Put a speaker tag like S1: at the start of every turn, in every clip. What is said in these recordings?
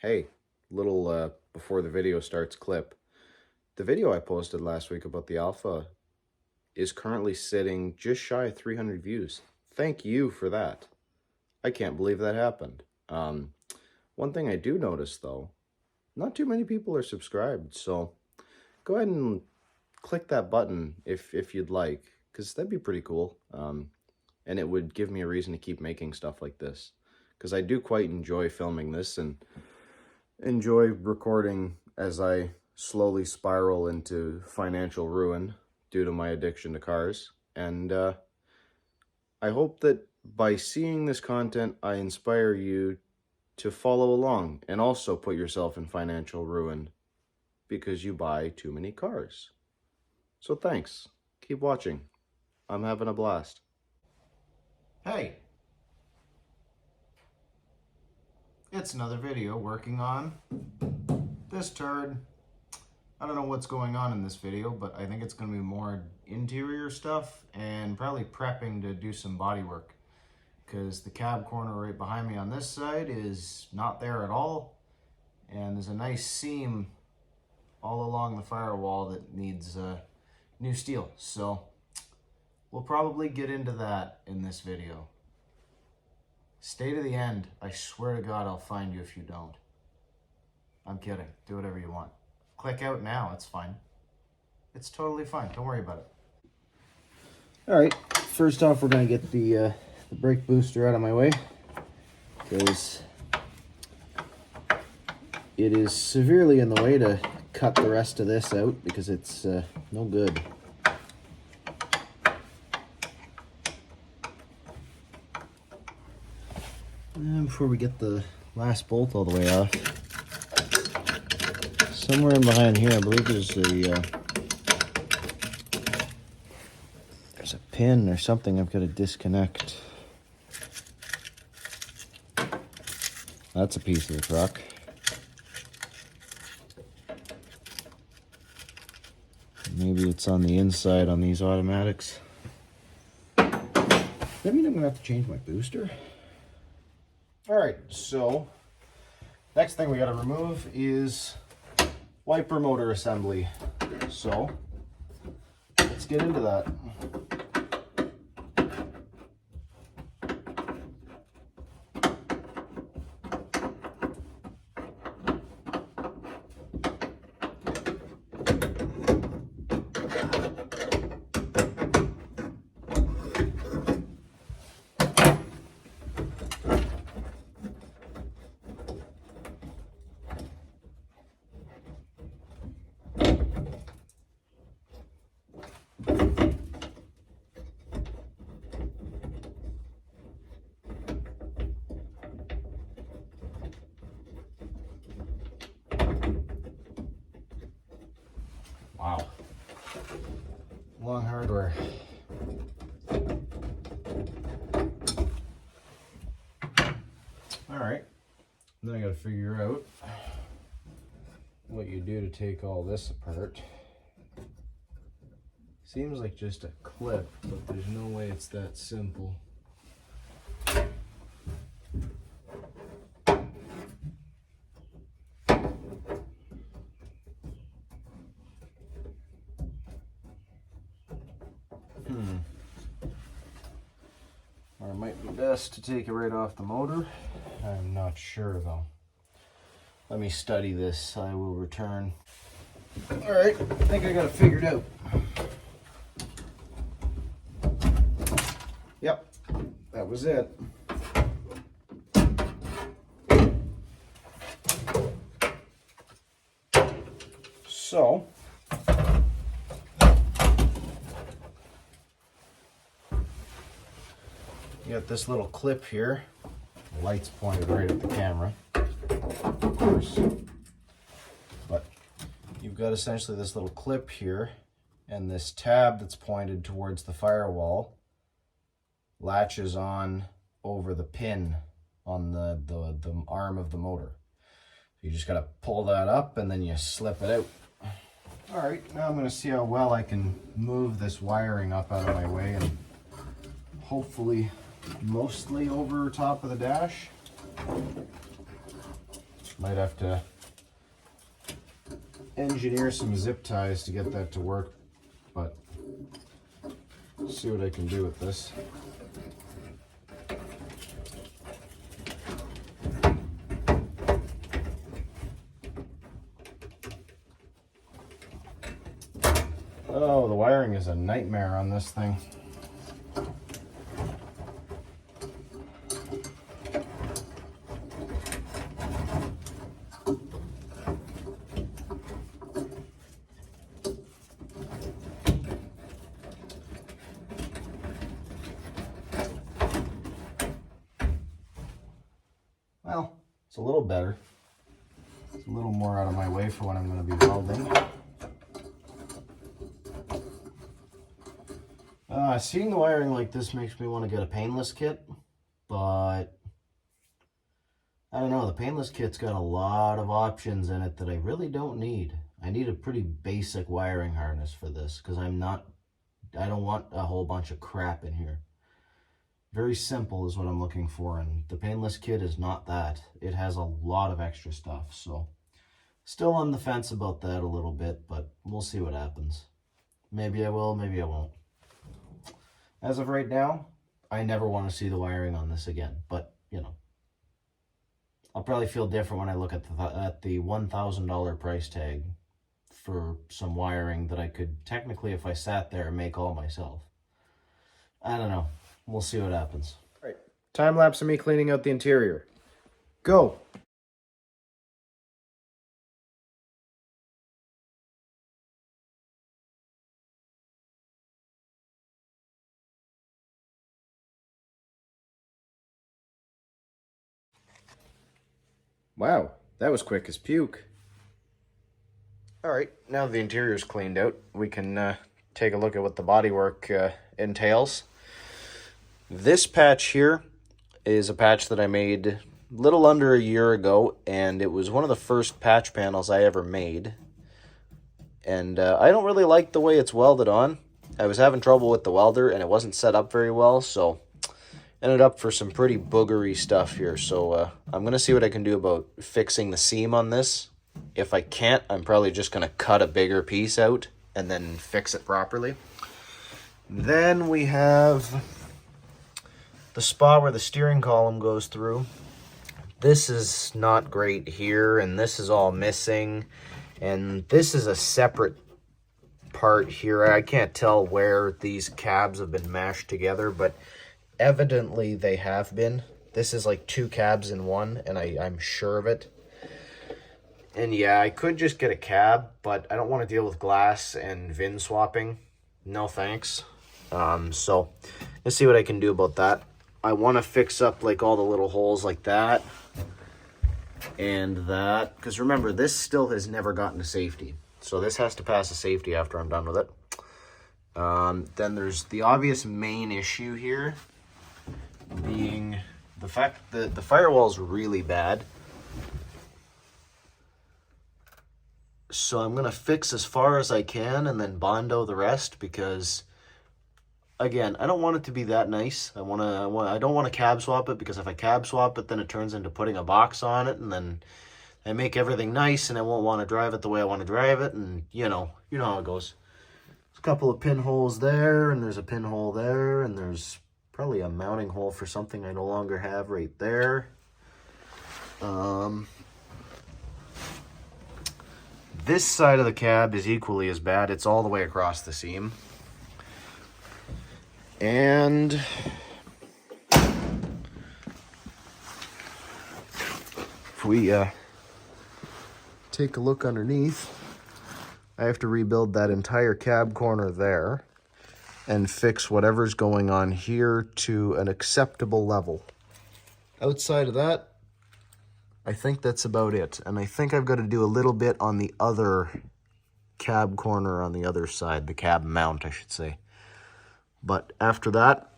S1: Hey, little before the video starts clip. The video I posted last week about the Alpha is currently sitting just shy of 300 views. Thank you for that. I can't believe that happened. One thing I do notice though, not too many people are subscribed, so go ahead and click that button if you'd like, because that'd be pretty cool. And it would give me a reason to keep making stuff like this, because I do quite enjoy filming this and enjoy recording as I slowly spiral into financial ruin due to my addiction to cars. And I hope that by seeing this content, I inspire you to follow along and also put yourself in financial ruin because you buy too many cars. So thanks. Keep watching. I'm having a blast. Hey! It's another video working on this turd. I don't know what's going on in this video, but I think it's going to be more interior stuff and probably prepping to do some body work, because the cab corner right behind me on this side is not there at all, and there's a nice seam all along the firewall that needs new steel. So we'll probably get into that in this video. Stay to the end. I swear to God, I'll find you if you don't. I'm kidding. Do whatever you want. Click out now. It's fine. It's totally fine. Don't worry about it. All right. First off, we're going to get the brake booster out of my way, because it is severely in the way to cut the rest of this out, because it's no good. And before we get the last bolt all the way off, somewhere in behind here, I believe there's a pin or something I've got to disconnect. That's a piece of the truck. Maybe it's on the inside on these automatics. Does that mean I'm gonna have to change my booster? All right, so next thing we gotta remove is wiper motor assembly. So let's get into that. Wow. Long hardware. All right. Then I got to figure out what you do to take all this apart. Seems like just a clip, but there's no way it's that simple. Or it might be best to take it right off the motor. I'm not sure though. Let me study this. I will return. All right, I think I got it figured out. Yep, that was it. So, you got this little clip here. The light's pointed right at the camera, of course. But you've got essentially this little clip here, and this tab that's pointed towards the firewall latches on over the pin on the arm of the motor. You just got to pull that up and then you slip it out. All right, now I'm going to see how well I can move this wiring up out of my way and hopefully mostly over top of the dash. Might have to engineer some zip ties to get that to work, but see what I can do with this. Oh, the wiring is a nightmare on this thing. Well, it's a little better. It's a little more out of my way for when I'm going to be welding. Seeing the wiring like this makes me want to get a painless kit, but I don't know, the painless kit's got a lot of options in it that I really don't need. I need a pretty basic wiring harness for this because I don't want a whole bunch of crap in here. Very simple is what I'm looking for, and the painless kit is not that. It has a lot of extra stuff, so still on the fence about that a little bit, but we'll see what happens. Maybe I will, maybe I won't. As of right now, I never want to see the wiring on this again, but, you know, I'll probably feel different when I look at the $1,000 price tag for some wiring that I could technically, if I sat there, make all myself. I don't know. We'll see what happens. All right, time lapse of me cleaning out the interior. Go. Wow, that was quick as puke. All right, now the interior's cleaned out, we can take a look at what the bodywork entails. This patch here is a patch that I made a little under a year ago, and it was one of the first patch panels I ever made. And I don't really like the way it's welded on. I was having trouble with the welder, and it wasn't set up very well, so ended up for some pretty boogery stuff here. So I'm going to see what I can do about fixing the seam on this. If I can't, I'm probably just going to cut a bigger piece out and then fix it properly. Then we have the spot where the steering column goes through. This is not great here, and this is all missing. And this is a separate part here. I can't tell where these cabs have been mashed together, but evidently they have been. This is like two cabs in one, and I'm sure of it. And yeah, I could just get a cab, but I don't want to deal with glass and VIN swapping. No thanks. So let's see what I can do about that. I want to fix up like all the little holes like that and that, because remember, this still has never gotten to safety. So this has to pass a safety after I'm done with it. Then there's the obvious main issue here being the fact that the firewall is really bad. So I'm going to fix as far as I can and then Bondo the rest, because again, I don't want it to be that nice. I don't want to cab swap it, because if I cab swap it, then it turns into putting a box on it, and then I make everything nice and I won't want to drive it the way I want to drive it, and you know how it goes. There's a couple of pinholes there, and there's a pinhole there, and there's probably a mounting hole for something I no longer have right there. This side of the cab is equally as bad. It's all the way across the seam. And if we take a look underneath, I have to rebuild that entire cab corner there and fix whatever's going on here to an acceptable level. Outside of that, I think that's about it. And I think I've got to do a little bit on the other cab corner on the other side, the cab mount, I should say. But after that,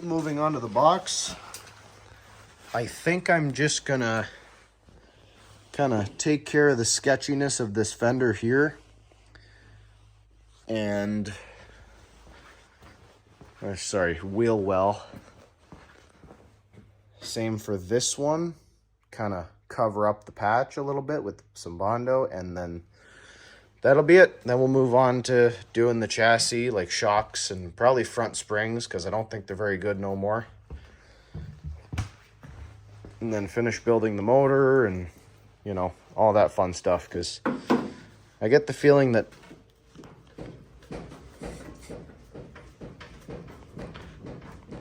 S1: moving on to the box, I think I'm just gonna kind of take care of the sketchiness of this fender here. And, wheel well. Same for this one. kind of cover up the patch a little bit with some Bondo, and then that'll be it. Then we'll move on to doing the chassis, like shocks and probably front springs, because I don't think they're very good no more. And then finish building the motor and, you know, all that fun stuff, because I get the feeling that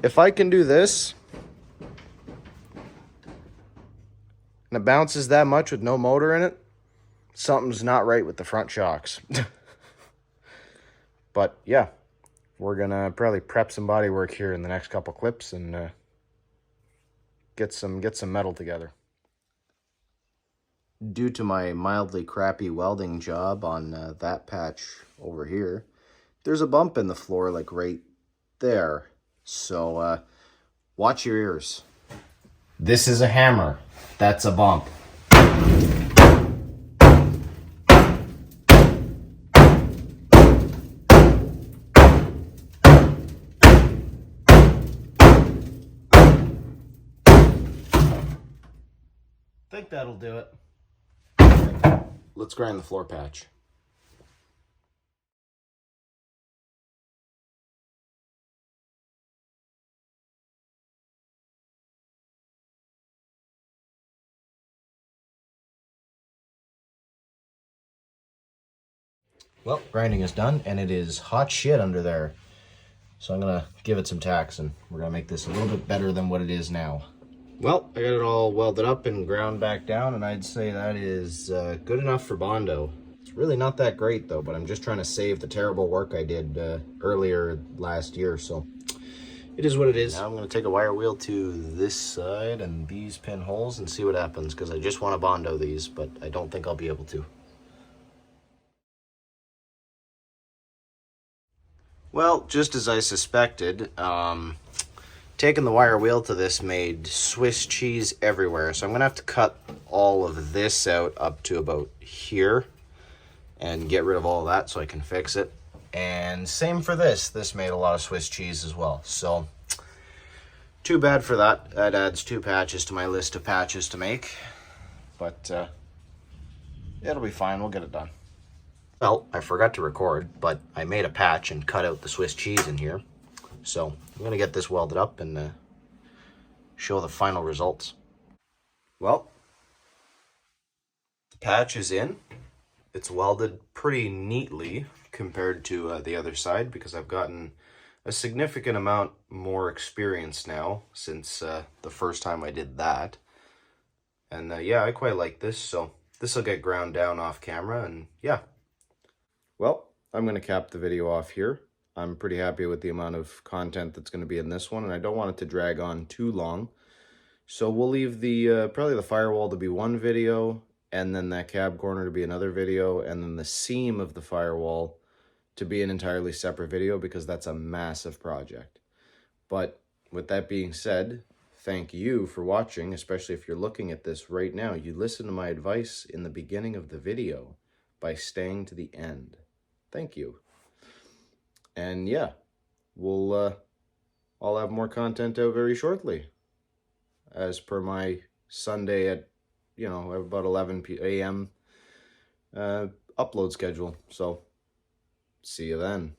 S1: if I can do this and it bounces that much with no motor in it, something's not right with the front shocks. But yeah, we're gonna probably prep some bodywork here in the next couple clips and get some metal together. Due to my mildly crappy welding job on that patch over here, there's a bump in the floor like right there. So watch your ears. This is a hammer. That's a bump. I think that'll do it. Let's grind the floor patch. Well, grinding is done, and it is hot shit under there. So I'm gonna give it some tacks, and we're gonna make this a little bit better than what it is now. Well, I got it all welded up and ground back down, and I'd say that is good enough for Bondo. It's really not that great though, but I'm just trying to save the terrible work I did earlier last year, so it is what it is. Now I'm gonna take a wire wheel to this side and these pinholes and see what happens, because I just want to Bondo these, but I don't think I'll be able to. Well, just as I suspected, taking the wire wheel to this made Swiss cheese everywhere. So I'm going to have to cut all of this out up to about here and get rid of all of that so I can fix it. And same for this. This made a lot of Swiss cheese as well. So too bad for that. That adds 2 patches to my list of patches to make. But it'll be fine. We'll get it done. Well, I forgot to record, but I made a patch and cut out the Swiss cheese in here. So I'm going to get this welded up and show the final results. Well, the patch is in. It's welded pretty neatly compared to the other side, because I've gotten a significant amount more experience now since the first time I did that. And yeah, I quite like this, so this will get ground down off camera, and yeah. Well, I'm going to cap the video off here. I'm pretty happy with the amount of content that's going to be in this one, and I don't want it to drag on too long. So we'll leave the probably the firewall to be one video, and then that cab corner to be another video, and then the seam of the firewall to be an entirely separate video, because that's a massive project. But with that being said, thank you for watching, especially if you're looking at this right now. You listened to my advice in the beginning of the video by staying to the end. Thank you. And yeah, I'll have more content out very shortly, as per my Sunday at, you know, about 11 a.m. Upload schedule. So see you then.